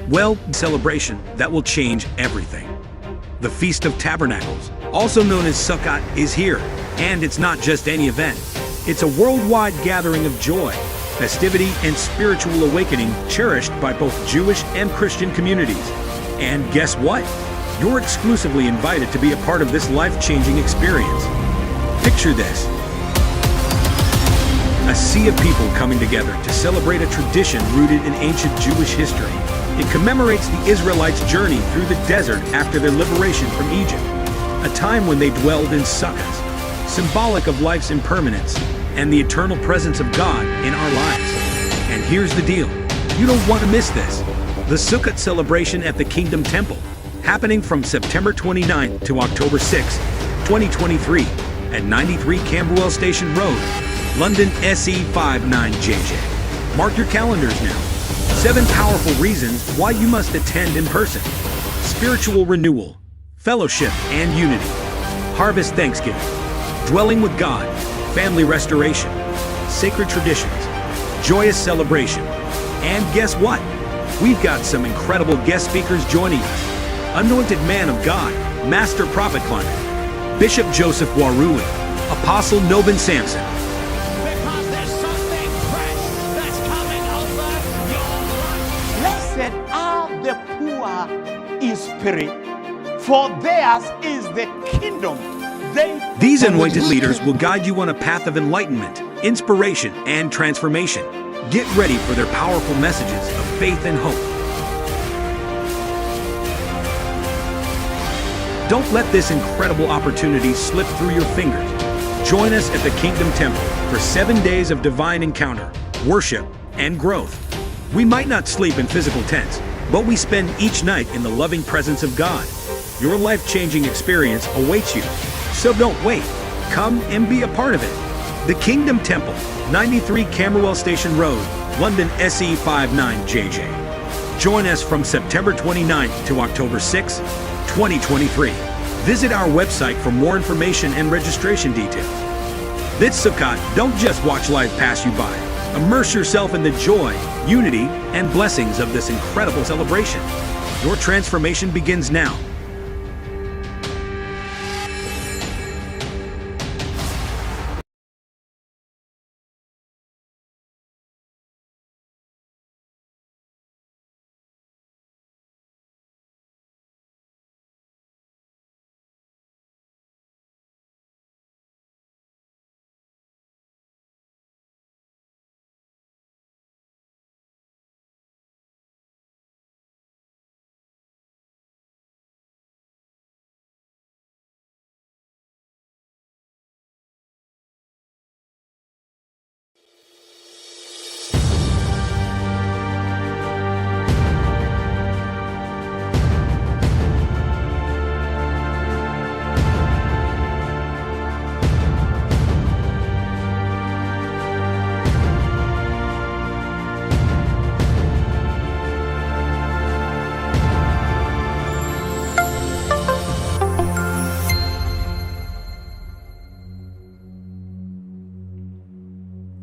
Well, celebration that will change everything. The Feast of Tabernacles, also known as Sukkot, is here, and it's not just any event. It's a worldwide gathering of joy, festivity, and spiritual awakening cherished by both Jewish and Christian communities. And guess what? You're exclusively invited to be a part of this life-changing experience. Picture this: a sea of people coming together to celebrate a tradition rooted in ancient Jewish history. It commemorates the Israelites' journey through the desert after their liberation from Egypt, a time when they dwelled in sukkahs, symbolic of life's impermanence and the eternal presence of God in our lives. And here's the deal: you don't want to miss this. The Sukkot celebration at the Kingdom Temple, happening from September 29th to October 6th, 2023, at 93 Camberwell Station Road, London SE59JJ. Mark your calendars now. 7 powerful reasons why you must attend in person. Spiritual renewal, fellowship and unity, harvest thanksgiving, dwelling with God, family restoration, sacred traditions, joyous celebration. And guess what? We've got some incredible guest speakers joining us. Anointed man of God, Master Prophet Climate, Bishop Joseph Warui, Apostle Novin Samson. Because there's something fresh that's coming over your life. Blessed are the poor in spirit, for theirs is the kingdom. These anointed leaders will guide you on a path of enlightenment, inspiration, and transformation. Get ready for their powerful messages of faith and hope. Don't let this incredible opportunity slip through your fingers. Join us at the Kingdom Temple for 7 days of divine encounter, worship, and growth. We might not sleep in physical tents, but we spend each night in the loving presence of God. Your life-changing experience awaits you. So don't wait. Come and be a part of it. The Kingdom Temple, 93 Camberwell Station Road, London SE59JJ. Join us from September 29th to October 6th, 2023. Visit our website for more information and registration details. This Sukkot, don't just watch life pass you by. Immerse yourself in the joy, unity, and blessings of this incredible celebration. Your transformation begins now.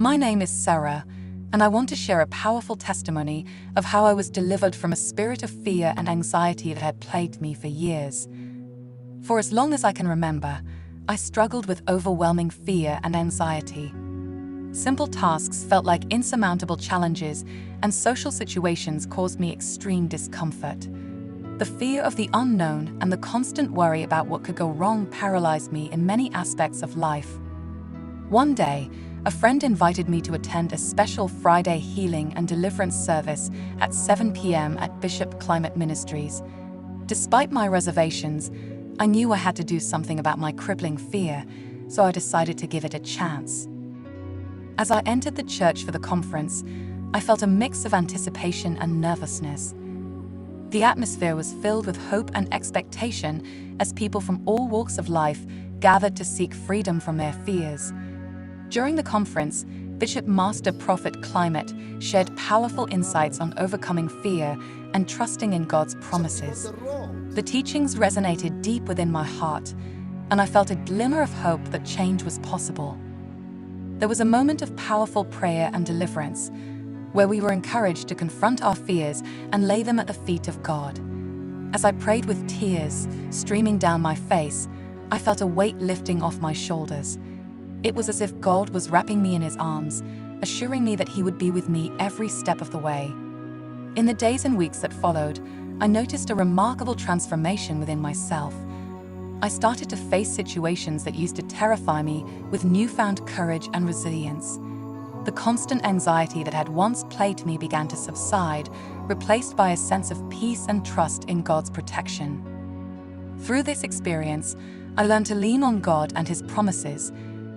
My name is Sarah, and I want to share a powerful testimony of how I was delivered from a spirit of fear and anxiety that had plagued me for years. For as long as I can remember, I struggled with overwhelming fear and anxiety. Simple tasks felt like insurmountable challenges, and social situations caused me extreme discomfort. The fear of the unknown and the constant worry about what could go wrong paralyzed me in many aspects of life. One day, a friend invited me to attend a special Friday healing and deliverance service at 7 p.m. at Bishop Climate Ministries. Despite my reservations, I knew I had to do something about my crippling fear, so I decided to give it a chance. As I entered the church for the conference, I felt a mix of anticipation and nervousness. The atmosphere was filled with hope and expectation as people from all walks of life gathered to seek freedom from their fears. During the conference, Bishop Master Prophet Climate shared powerful insights on overcoming fear and trusting in God's promises. The teachings resonated deep within my heart, and I felt a glimmer of hope that change was possible. There was a moment of powerful prayer and deliverance. where we were encouraged to confront our fears and lay them at the feet of God. As I prayed with tears streaming down my face, I felt a weight lifting off my shoulders. It was as if God was wrapping me in his arms, assuring me that he would be with me every step of the way. In the days and weeks that followed, I noticed a remarkable transformation within myself. I started to face situations that used to terrify me with newfound courage and resilience. The constant anxiety that had once plagued me began to subside, replaced by a sense of peace and trust in God's protection. Through this experience, I learned to lean on God and his promises,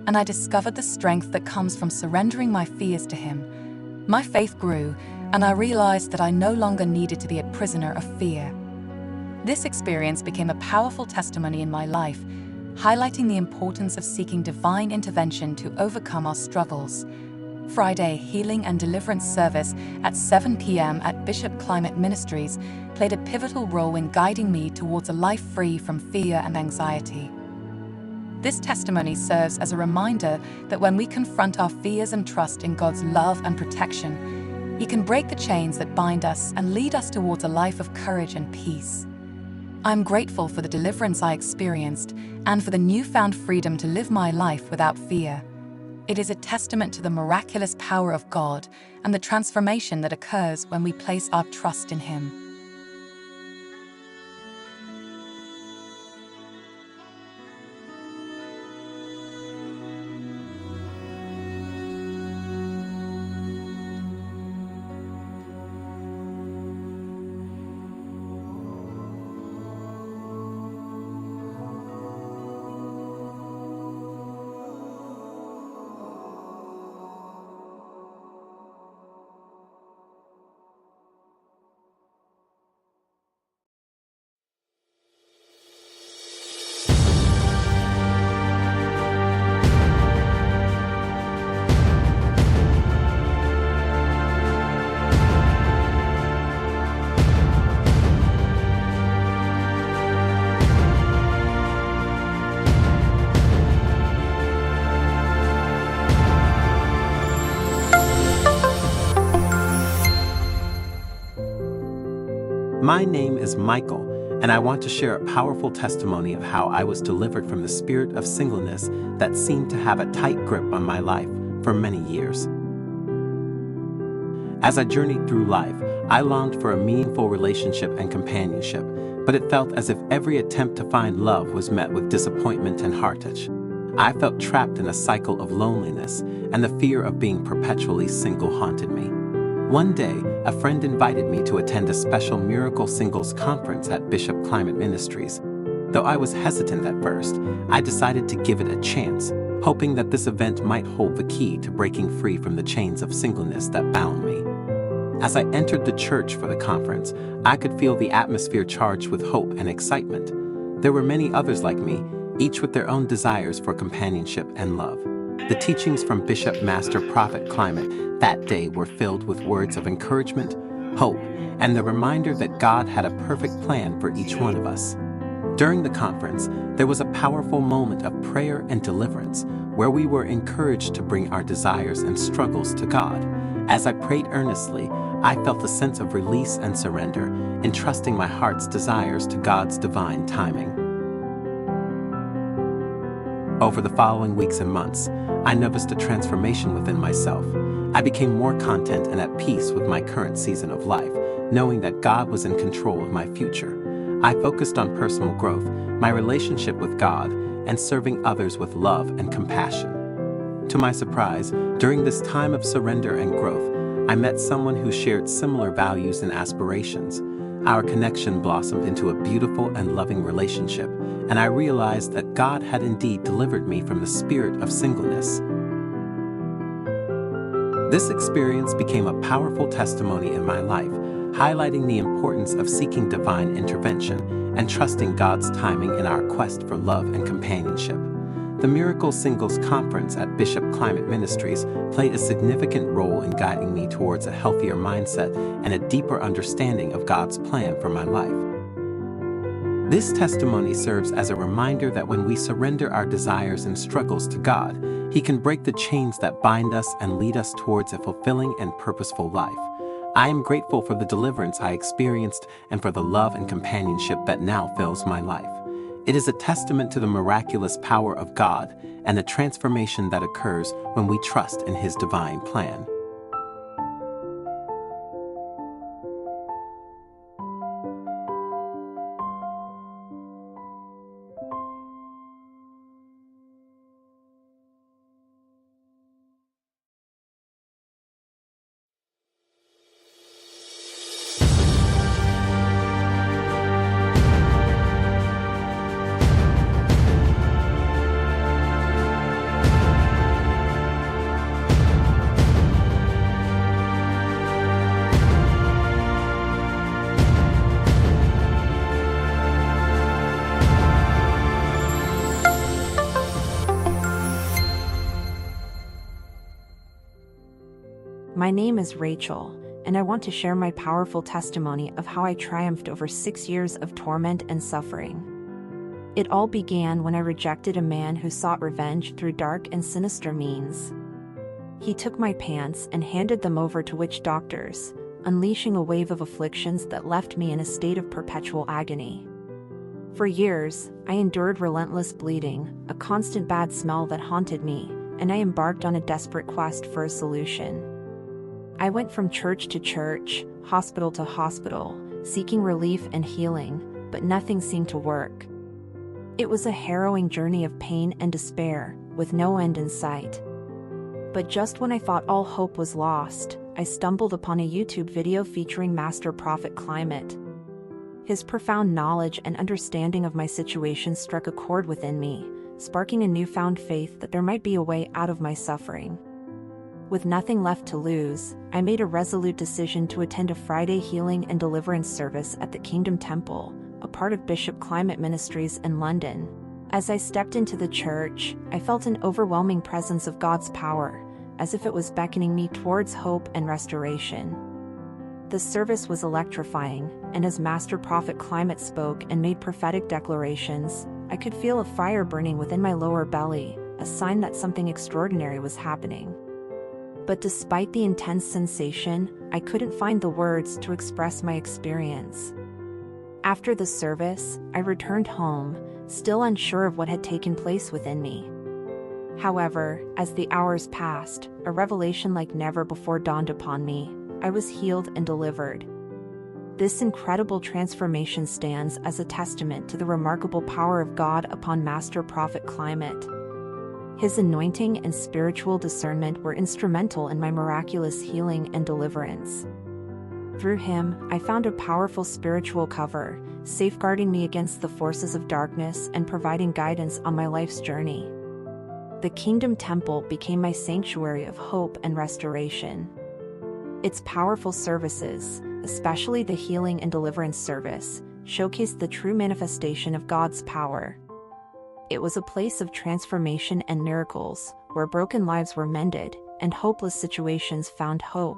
and I discovered the strength that comes from surrendering my fears to him. My faith grew, and I realized that I no longer needed to be a prisoner of fear. This experience became a powerful testimony in my life, highlighting the importance of seeking divine intervention to overcome our struggles. Friday Healing and Deliverance service at 7 p.m. at Bishop Climate Ministries played a pivotal role in guiding me towards a life free from fear and anxiety. This testimony serves as a reminder that when we confront our fears and trust in God's love and protection, he can break the chains that bind us and lead us towards a life of courage and peace. I'm grateful for the deliverance I experienced and for the newfound freedom to live my life without fear. It is a testament to the miraculous power of God and the transformation that occurs when we place our trust in him. My name is Michael, and I want to share a powerful testimony of how I was delivered from the spirit of singleness that seemed to have a tight grip on my life for many years. As I journeyed through life, I longed for a meaningful relationship and companionship, but it felt as if every attempt to find love was met with disappointment and heartache. I felt trapped in a cycle of loneliness, and the fear of being perpetually single haunted me. One day, a friend invited me to attend a special Miracle Singles Conference at Bishop Climate Ministries. Though I was hesitant at first, I decided to give it a chance, hoping that this event might hold the key to breaking free from the chains of singleness that bound me. As I entered the church for the conference, I could feel the atmosphere charged with hope and excitement. There were many others like me, each with their own desires for companionship and love. The teachings from Bishop Master Prophet Climate that day were filled with words of encouragement, hope, and the reminder that God had a perfect plan for each one of us. During the conference, there was a powerful moment of prayer and deliverance where we were encouraged to bring our desires and struggles to God. As I prayed earnestly, I felt a sense of release and surrender, entrusting my heart's desires to God's divine timing. Over the following weeks and months, I noticed a transformation within myself. I became more content and at peace with my current season of life, knowing that God was in control of my future. I focused on personal growth, my relationship with God, and serving others with love and compassion. To my surprise, during this time of surrender and growth, I met someone who shared similar values and aspirations. Our connection blossomed into a beautiful and loving relationship, and I realized that God had indeed delivered me from the spirit of singleness. This experience became a powerful testimony in my life, highlighting the importance of seeking divine intervention and trusting God's timing in our quest for love and companionship. The Miracle Singles Conference at Bishop Climate Ministries played a significant role in guiding me towards a healthier mindset and a deeper understanding of God's plan for my life. This testimony serves as a reminder that when we surrender our desires and struggles to God, He can break the chains that bind us and lead us towards a fulfilling and purposeful life. I am grateful for the deliverance I experienced and for the love and companionship that now fills my life. It is a testament to the miraculous power of God and the transformation that occurs when we trust in His divine plan. My name is Rachel, and I want to share my powerful testimony of how I triumphed over 6 years of torment and suffering. It all began when I rejected a man who sought revenge through dark and sinister means. He took my pants and handed them over to witch doctors, unleashing a wave of afflictions that left me in a state of perpetual agony. For years, I endured relentless bleeding, a constant bad smell that haunted me, and I embarked on a desperate quest for a solution. I went from church to church, hospital to hospital, seeking relief and healing, but nothing seemed to work. It was a harrowing journey of pain and despair, with no end in sight. But just when I thought all hope was lost, I stumbled upon a YouTube video featuring Master Prophet Climate. His profound knowledge and understanding of my situation struck a chord within me, sparking a newfound faith that there might be a way out of my suffering. With nothing left to lose, I made a resolute decision to attend a Friday healing and deliverance service at the Kingdom Temple, a part of Bishop Climate Ministries in London. As I stepped into the church, I felt an overwhelming presence of God's power, as if it was beckoning me towards hope and restoration. The service was electrifying, and as Master Prophet Climate spoke and made prophetic declarations, I could feel a fire burning within my lower belly, a sign that something extraordinary was happening. But despite the intense sensation, I couldn't find the words to express my experience. After the service, I returned home, still unsure of what had taken place within me. However, as the hours passed, a revelation like never before dawned upon me. I was healed and delivered. This incredible transformation stands as a testament to the remarkable power of God upon Master Prophet Climate. His anointing and spiritual discernment were instrumental in my miraculous healing and deliverance. Through him, I found a powerful spiritual cover, safeguarding me against the forces of darkness and providing guidance on my life's journey. The Kingdom Temple became my sanctuary of hope and restoration. Its powerful services, especially the healing and deliverance service, showcased the true manifestation of God's power. It was a place of transformation and miracles, where broken lives were mended, and hopeless situations found hope.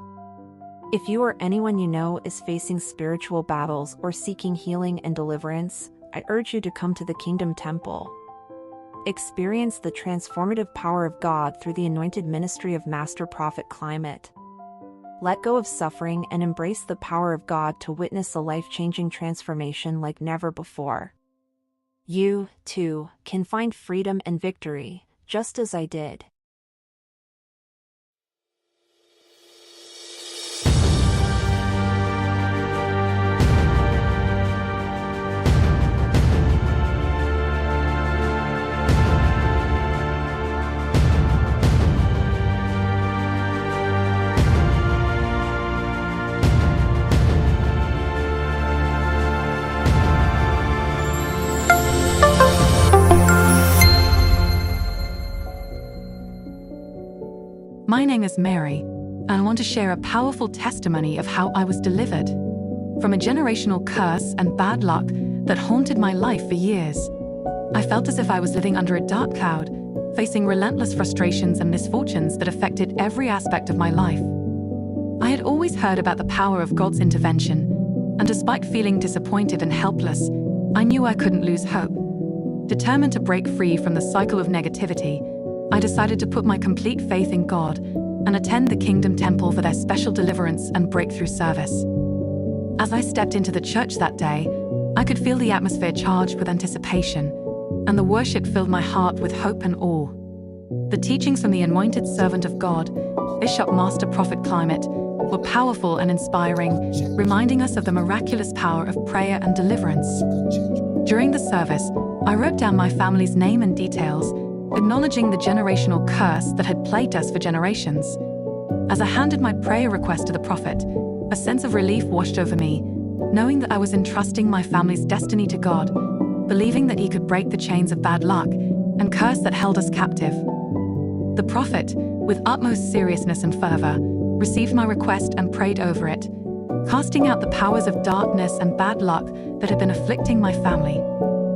If you or anyone you know is facing spiritual battles or seeking healing and deliverance, I urge you to come to the Kingdom Temple. Experience the transformative power of God through the anointed ministry of Master Prophet Climate. Let go of suffering and embrace the power of God to witness a life-changing transformation like never before. You, too, can find freedom and victory, just as I did. My name is Mary, and I want to share a powerful testimony of how I was delivered from a generational curse and bad luck that haunted my life for years. I felt as if I was living under a dark cloud, facing relentless frustrations and misfortunes that affected every aspect of my life. I had always heard about the power of God's intervention, and despite feeling disappointed and helpless, I knew I couldn't lose hope. Determined to break free from the cycle of negativity, I decided to put my complete faith in God and attend the Kingdom Temple for their special deliverance and breakthrough service. As I stepped into the church that day, I could feel the atmosphere charged with anticipation, and the worship filled my heart with hope and awe. The teachings from the anointed servant of God, Bishop Master Prophet Climate, were powerful and inspiring, reminding us of the miraculous power of prayer and deliverance. During the service, I wrote down my family's name and details, acknowledging the generational curse that had plagued us for generations. As I handed my prayer request to the prophet, a sense of relief washed over me, knowing that I was entrusting my family's destiny to God, believing that He could break the chains of bad luck and curse that held us captive. The prophet, with utmost seriousness and fervor, received my request and prayed over it, casting out the powers of darkness and bad luck that had been afflicting my family.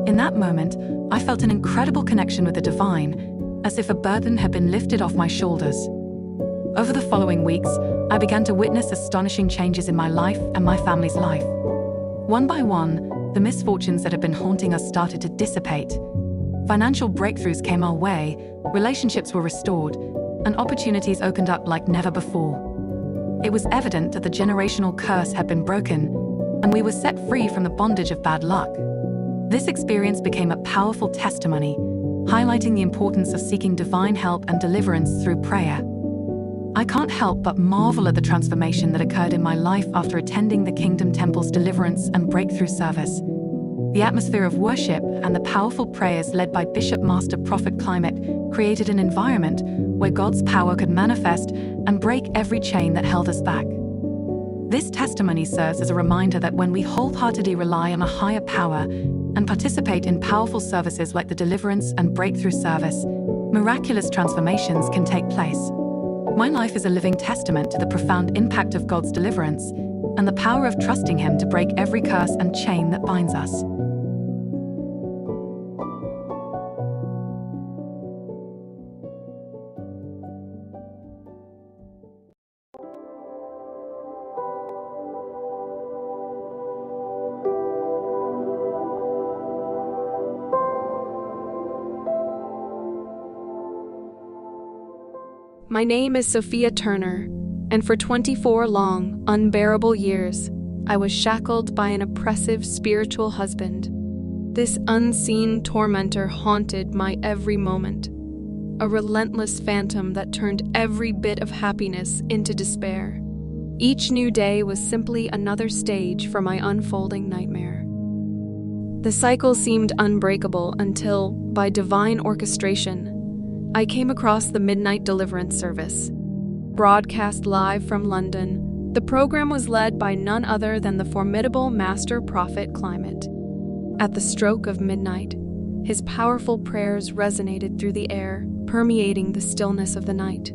In that moment, I felt an incredible connection with the divine, as if a burden had been lifted off my shoulders. Over the following weeks, I began to witness astonishing changes in my life and my family's life. One by one, the misfortunes that had been haunting us started to dissipate. Financial breakthroughs came our way, relationships were restored, and opportunities opened up like never before. It was evident that the generational curse had been broken, and we were set free from the bondage of bad luck. This experience became a powerful testimony, highlighting the importance of seeking divine help and deliverance through prayer. I can't help but marvel at the transformation that occurred in my life after attending the Kingdom Temple's deliverance and breakthrough service. The atmosphere of worship and the powerful prayers led by Bishop Master Prophet Climate created an environment where God's power could manifest and break every chain that held us back. This testimony serves as a reminder that when we wholeheartedly rely on a higher power and participate in powerful services like the deliverance and breakthrough service, miraculous transformations can take place. My life is a living testament to the profound impact of God's deliverance and the power of trusting Him to break every curse and chain that binds us. My name is Sophia Turner, and for 24 long, unbearable years, I was shackled by an oppressive spiritual husband. This unseen tormentor haunted my every moment, a relentless phantom that turned every bit of happiness into despair. Each new day was simply another stage for my unfolding nightmare. The cycle seemed unbreakable until, by divine orchestration, I came across the Midnight Deliverance Service. Broadcast live from London, the program was led by none other than the formidable Master Prophet Climate. At the stroke of midnight, his powerful prayers resonated through the air, permeating the stillness of the night,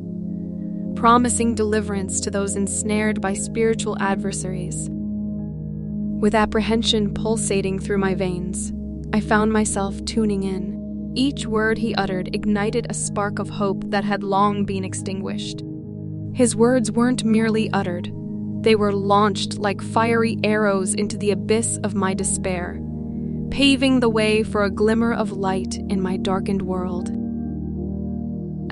promising deliverance to those ensnared by spiritual adversaries. With apprehension pulsating through my veins, I found myself tuning in. Each word he uttered ignited a spark of hope that had long been extinguished. His words weren't merely uttered, they were launched like fiery arrows into the abyss of my despair, paving the way for a glimmer of light in my darkened world.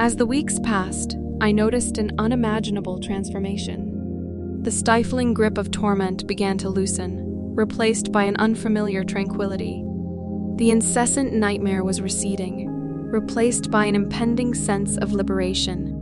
As the weeks passed, I noticed an unimaginable transformation. The stifling grip of torment began to loosen, replaced by an unfamiliar tranquility. The incessant nightmare was receding, replaced by an impending sense of liberation.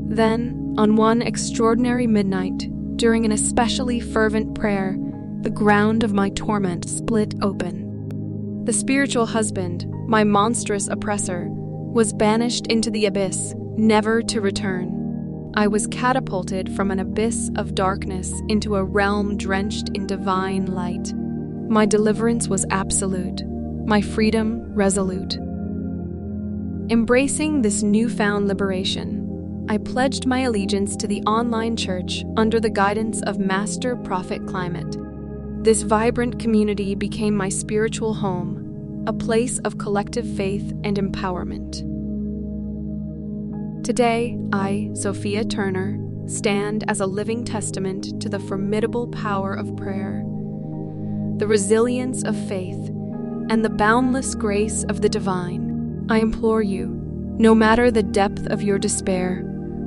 Then, on one extraordinary midnight, during an especially fervent prayer, the ground of my torment split open. The spiritual husband, my monstrous oppressor, was banished into the abyss, never to return. I was catapulted from an abyss of darkness into a realm drenched in divine light. My deliverance was absolute, my freedom resolute. Embracing this newfound liberation, I pledged my allegiance to the online church under the guidance of Master Prophet Climate. This vibrant community became my spiritual home, a place of collective faith and empowerment. Today, I, Sophia Turner, stand as a living testament to the formidable power of prayer, the resilience of faith, and the boundless grace of the divine. I implore you, No matter the depth of your despair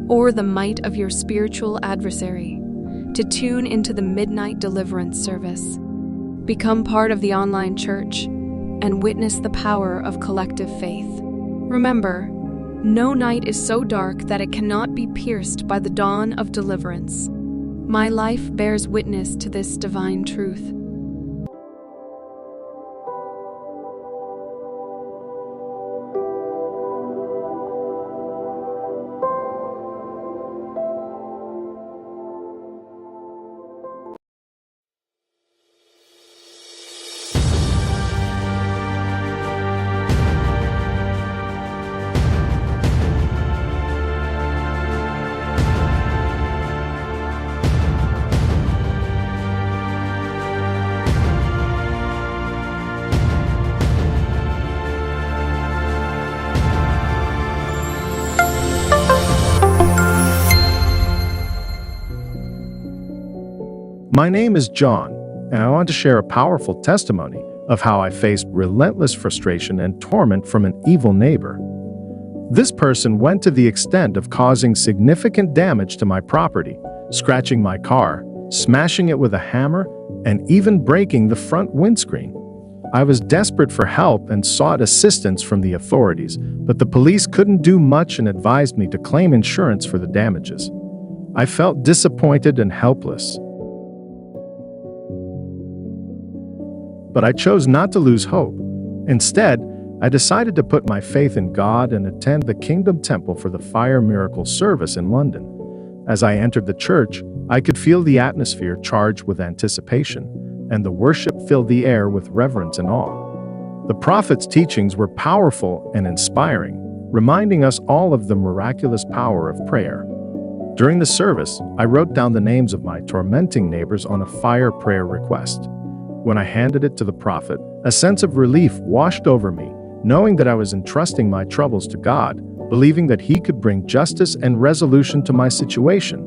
or the might of your spiritual adversary, to tune into the Midnight Deliverance service. Become part of the online church and witness the power of collective faith. Remember, no night is so dark that it cannot be pierced by the dawn of deliverance. My life bears witness to this divine truth. My name is John, and I want to share a powerful testimony of how I faced relentless frustration and torment from an evil neighbor. This person went to the extent of causing significant damage to my property, scratching my car, smashing it with a hammer, and even breaking the front windscreen. I was desperate for help and sought assistance from the authorities, but the police couldn't do much and advised me to claim insurance for the damages. I felt disappointed and helpless. But I chose not to lose hope. Instead, I decided to put my faith in God and attend the Kingdom Temple for the Fire Miracle service in London. As I entered the church, I could feel the atmosphere charged with anticipation, and the worship filled the air with reverence and awe. The prophet's teachings were powerful and inspiring, reminding us all of the miraculous power of prayer. During the service, I wrote down the names of my tormenting neighbors on a fire prayer request. When I handed it to the prophet, a sense of relief washed over me, knowing that I was entrusting my troubles to God, believing that He could bring justice and resolution to my situation.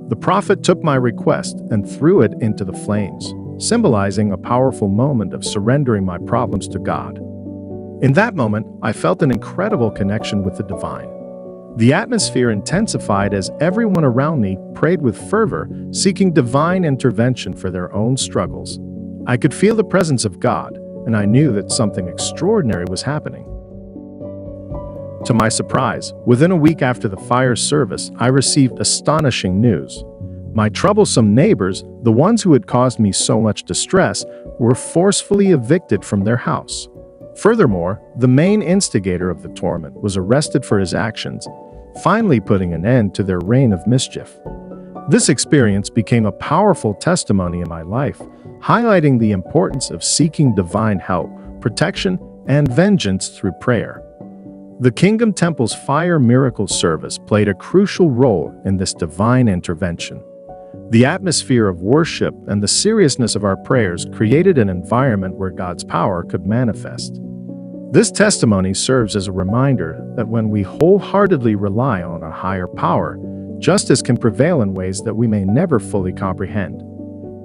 The prophet took my request and threw it into the flames, symbolizing a powerful moment of surrendering my problems to God. In that moment, I felt an incredible connection with the divine. The atmosphere intensified as everyone around me prayed with fervor, seeking divine intervention for their own struggles. I could feel the presence of God, and I knew that something extraordinary was happening. To my surprise, within a week after the fire service, I received astonishing news. My troublesome neighbors, the ones who had caused me so much distress, were forcefully evicted from their house. Furthermore, the main instigator of the torment was arrested for his actions, finally putting an end to their reign of mischief. This experience became a powerful testimony in my life, highlighting the importance of seeking divine help, protection, and vengeance through prayer. The Kingdom Temple's Fire Miracle service played a crucial role in this divine intervention. The atmosphere of worship and the seriousness of our prayers created an environment where God's power could manifest. This testimony serves as a reminder that when we wholeheartedly rely on a higher power, justice can prevail in ways that we may never fully comprehend.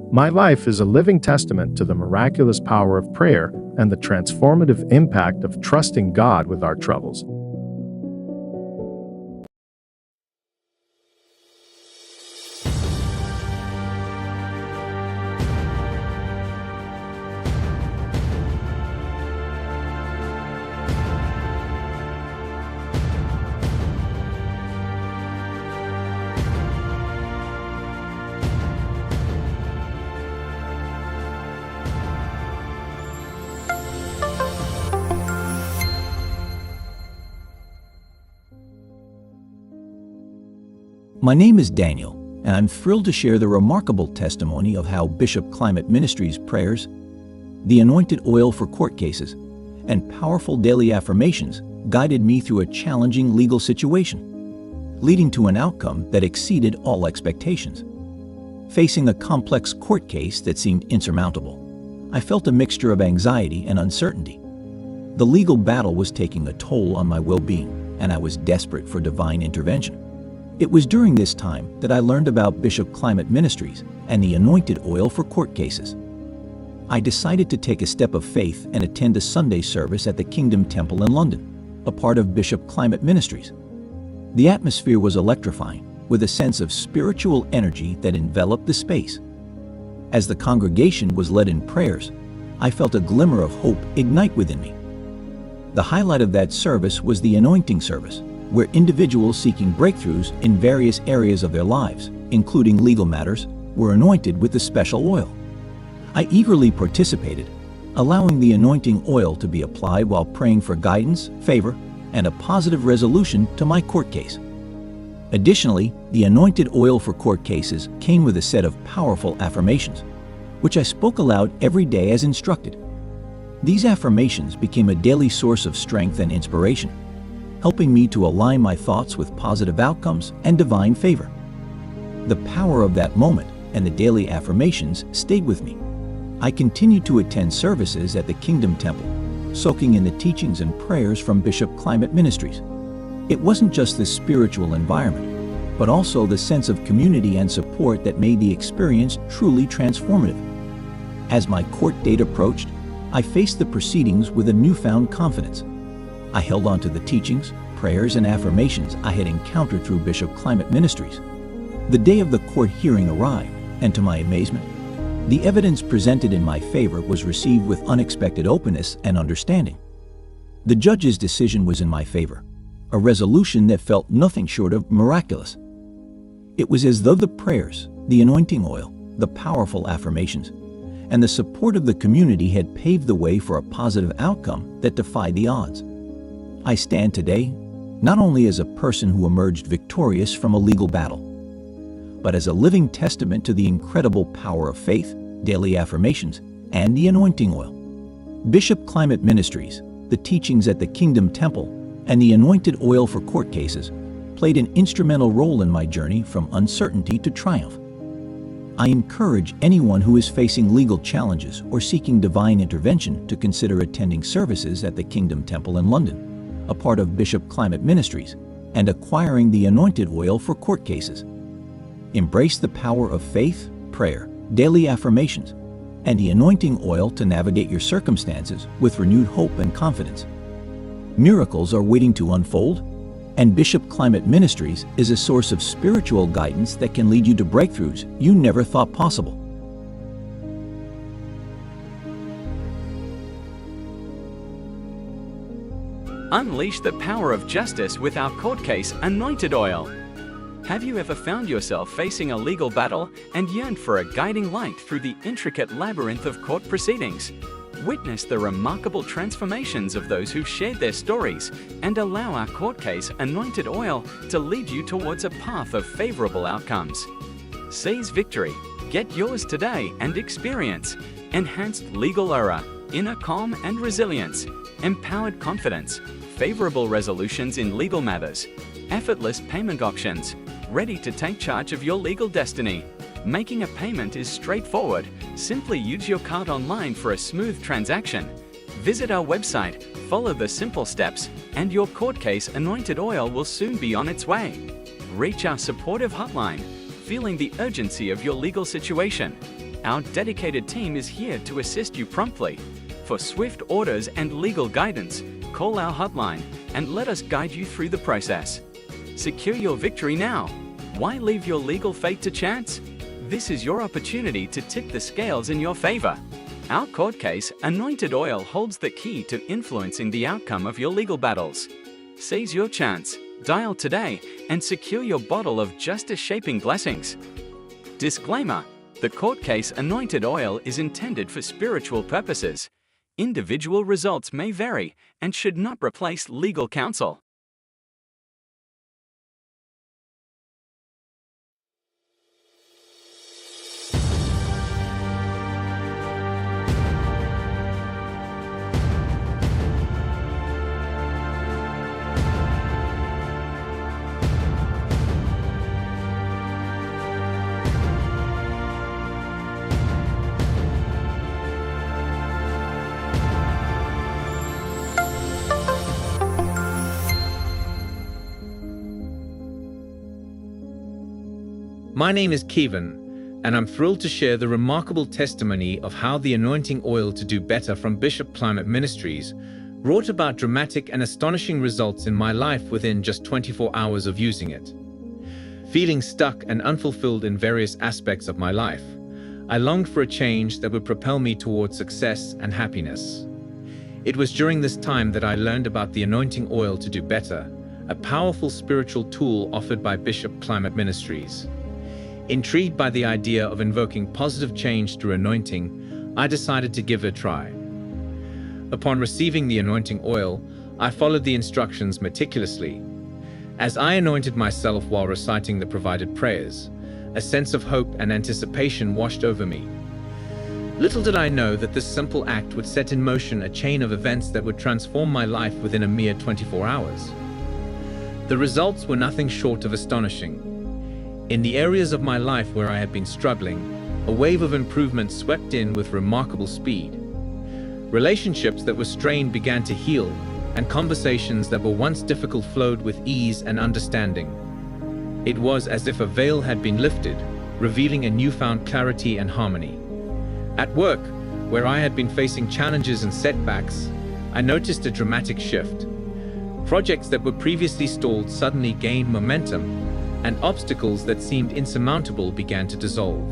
My life is a living testament to the miraculous power of prayer and the transformative impact of trusting God with our troubles. My name is Daniel, and I'm thrilled to share the remarkable testimony of how Bishop Climate Ministries' prayers, the anointed oil for court cases, and powerful daily affirmations guided me through a challenging legal situation, leading to an outcome that exceeded all expectations. Facing a complex court case that seemed insurmountable, I felt a mixture of anxiety and uncertainty. The legal battle was taking a toll on my well-being, and I was desperate for divine intervention. It was during this time that I learned about Bishop Climate Ministries and the anointed oil for court cases. I decided to take a step of faith and attend a Sunday service at the Kingdom Temple in London, a part of Bishop Climate Ministries. The atmosphere was electrifying, with a sense of spiritual energy that enveloped the space. As the congregation was led in prayers, I felt a glimmer of hope ignite within me. The highlight of that service was the anointing service, where individuals seeking breakthroughs in various areas of their lives, including legal matters, were anointed with the special oil. I eagerly participated, allowing the anointing oil to be applied while praying for guidance, favor, and a positive resolution to my court case. Additionally, the anointed oil for court cases came with a set of powerful affirmations, which I spoke aloud every day as instructed. These affirmations became a daily source of strength and inspiration, helping me to align my thoughts with positive outcomes and divine favor. The power of that moment and the daily affirmations stayed with me. I continued to attend services at the Kingdom Temple, soaking in the teachings and prayers from Bishop Climate Ministries. It wasn't just the spiritual environment, but also the sense of community and support that made the experience truly transformative. As my court date approached, I faced the proceedings with a newfound confidence. I held on to the teachings, prayers, and affirmations I had encountered through Bishop Climate Ministries. The day of the court hearing arrived, and to my amazement, the evidence presented in my favor was received with unexpected openness and understanding. The judge's decision was in my favor, a resolution that felt nothing short of miraculous. It was as though the prayers, the anointing oil, the powerful affirmations, and the support of the community had paved the way for a positive outcome that defied the odds. I stand today not only as a person who emerged victorious from a legal battle, but as a living testament to the incredible power of faith, daily affirmations, and the anointing oil. Bishop Climate Ministries, the teachings at the Kingdom Temple, and the anointed oil for court cases played an instrumental role in my journey from uncertainty to triumph. I encourage anyone who is facing legal challenges or seeking divine intervention to consider attending services at the Kingdom Temple in London, a part of Bishop Climate Ministries, and acquiring the anointed oil for court cases. Embrace the power of faith, prayer, daily affirmations, and the anointing oil to navigate your circumstances with renewed hope and confidence. Miracles are waiting to unfold, and Bishop Climate Ministries is a source of spiritual guidance that can lead you to breakthroughs you never thought possible. Unleash the power of justice with our court case anointed oil. Have you ever found yourself facing a legal battle and yearned for a guiding light through the intricate labyrinth of court proceedings? Witness the remarkable transformations of those who shared their stories and allow our court case anointed oil to lead you towards a path of favorable outcomes. Seize victory. Get yours today and experience enhanced legal aura, inner calm and resilience, empowered confidence, favorable resolutions in legal matters, effortless payment options, ready to take charge of your legal destiny. Making a payment is straightforward. Simply use your card online for a smooth transaction. Visit our website, follow the simple steps, and your court case anointed oil will soon be on its way. Reach our supportive hotline, feeling the urgency of your legal situation. Our dedicated team is here to assist you promptly. For swift orders and legal guidance, call our hotline and let us guide you through the process. Secure your victory now. Why leave your legal fate to chance? This is your opportunity to tip the scales in your favor. Our court case, Anointed Oil, holds the key to influencing the outcome of your legal battles. Seize your chance, dial today, and secure your bottle of justice-shaping blessings. Disclaimer: the court case Anointed Oil is intended for spiritual purposes. Individual results may vary and should not replace legal counsel. My name is Kevin, and I'm thrilled to share the remarkable testimony of how the anointing oil to do better from Bishop Climate Ministries brought about dramatic and astonishing results in my life within just 24 hours of using it. Feeling stuck and unfulfilled in various aspects of my life, I longed for a change that would propel me towards success and happiness. It was during this time that I learned about the anointing oil to do better, a powerful spiritual tool offered by Bishop Climate Ministries. Intrigued by the idea of invoking positive change through anointing, I decided to give it a try. Upon receiving the anointing oil, I followed the instructions meticulously. As I anointed myself while reciting the provided prayers, a sense of hope and anticipation washed over me. Little did I know that this simple act would set in motion a chain of events that would transform my life within a mere 24 hours. The results were nothing short of astonishing. In the areas of my life where I had been struggling, a wave of improvement swept in with remarkable speed. Relationships that were strained began to heal, and conversations that were once difficult flowed with ease and understanding. It was as if a veil had been lifted, revealing a newfound clarity and harmony. At work, where I had been facing challenges and setbacks, I noticed a dramatic shift. Projects that were previously stalled suddenly gained momentum, and obstacles that seemed insurmountable began to dissolve.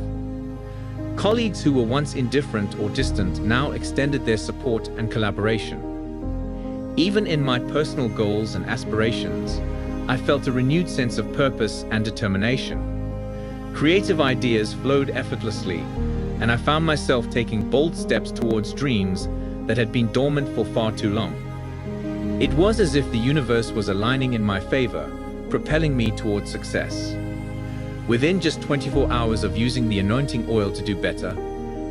Colleagues who were once indifferent or distant now extended their support and collaboration. Even in my personal goals and aspirations, I felt a renewed sense of purpose and determination. Creative ideas flowed effortlessly, and I found myself taking bold steps towards dreams that had been dormant for far too long. It was as if the universe was aligning in my favor, propelling me towards success. Within just 24 hours of using the anointing oil to do better,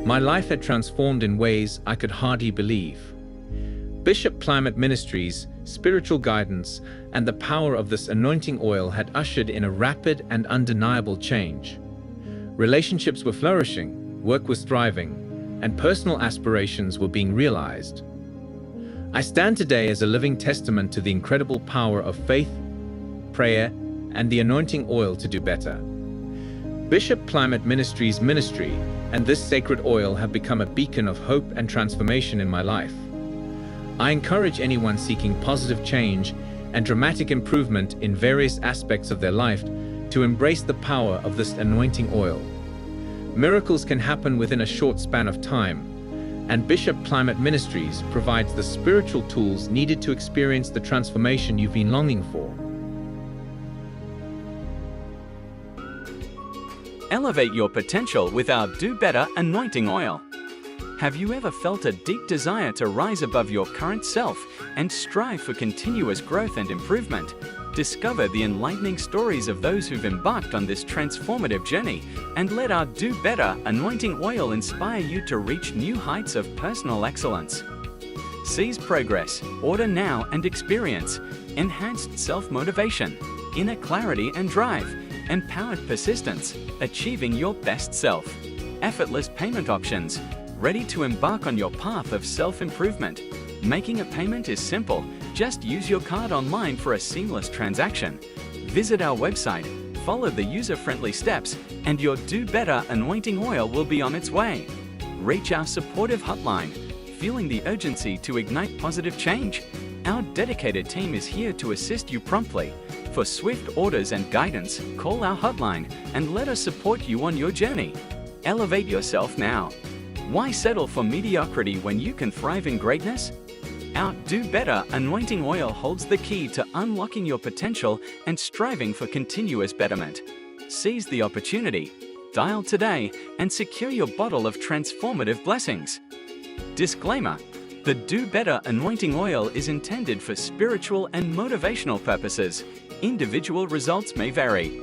my life had transformed in ways I could hardly believe. Bishop Climate Ministries' spiritual guidance and the power of this anointing oil had ushered in a rapid and undeniable change. Relationships were flourishing, work was thriving, and personal aspirations were being realized. I stand today as a living testament to the incredible power of faith, prayer, and the anointing oil to do better. Bishop Climate Ministries' ministry and this sacred oil have become a beacon of hope and transformation in my life. I encourage anyone seeking positive change and dramatic improvement in various aspects of their life to embrace the power of this anointing oil. Miracles can happen within a short span of time, and Bishop Climate Ministries provides the spiritual tools needed to experience the transformation you've been longing for. Elevate your potential with our Do Better anointing oil. Have you ever felt a deep desire to rise above your current self and strive for continuous growth and improvement? Discover the enlightening stories of those who've embarked on this transformative journey and let our Do Better anointing oil inspire you to reach new heights of personal excellence. Seize progress, order now and experience enhanced self-motivation, inner clarity and drive, empowered persistence, achieving your best self, effortless payment options, ready to embark on your path of self-improvement. Making a payment is simple. Just use your card online for a seamless transaction. Visit our website, follow the user-friendly steps, and your Do Better anointing oil will be on its way. Reach our supportive hotline, feeling the urgency to ignite positive change. Our dedicated team is here to assist you promptly. For swift orders and guidance, call our hotline and let us support you on your journey. Elevate yourself now. Why settle for mediocrity when you can thrive in greatness? Our Do Better anointing oil holds the key to unlocking your potential and striving for continuous betterment. Seize the opportunity, dial today, and secure your bottle of transformative blessings. Disclaimer: the Do Better anointing oil is intended for spiritual and motivational purposes. Individual results may vary.